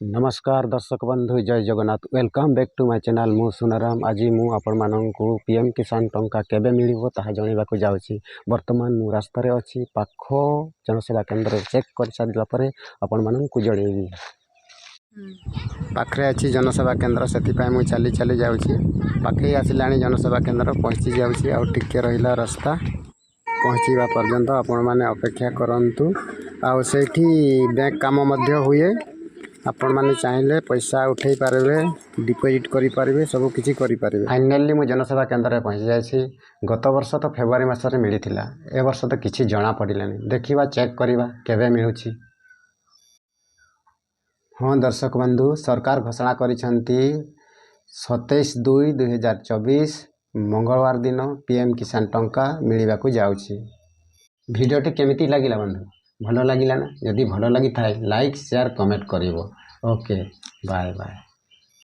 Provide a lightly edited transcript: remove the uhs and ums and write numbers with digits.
नमस्कार दर्शक बंधु जय Jagannath welcome back to my channel मु सुनाराम। आज मु आपण माननकु पीएम किसान टंका केबे मिलिबो ताहा जणैबाकु जाउछि। वर्तमान मु रास्ता रे अछि पाख जनसेवा केंद्र चेक कर सारिला परे आपण माननकु जणैबी। पाखरे अछि जनसेवा केंद्र सेति पय मु चली चली जाउछि। पाखे आसिलाणी जनसेवा केंद्र पहुंची जाउछि आ टिके रहिला रास्ता पहुंचीबा पर्यंत आपण माने अपेक्षा करंतु। आ सेठी बैंक काम मध्य हुए आपण माने चाहिले पैसा उठेई पारबे डिपॉजिट करि पारबे सब किछि करि पारबे। फाइनली मु जनसेवा केंद्र रे पहुंची जायछि। गत वर्ष तो फेब्रुआरी मास रे मिलिथिला ए वर्ष तो किछि जणा पडिलानी। देखिबा चेक करिबा केबे मिलुछि। हाँ दर्शक बंधु सरकार घोषणा करिसंती 27/2/2024 मंगलवार दिन पीएम किसान टंका मिलिबाकू जाउछि। भिडियोटी केमिति लागिला बंधु भलो लागिला ना? यदि भलो लागि थाए लाइक शेयर कमेंट करिवो। Okay bye bye.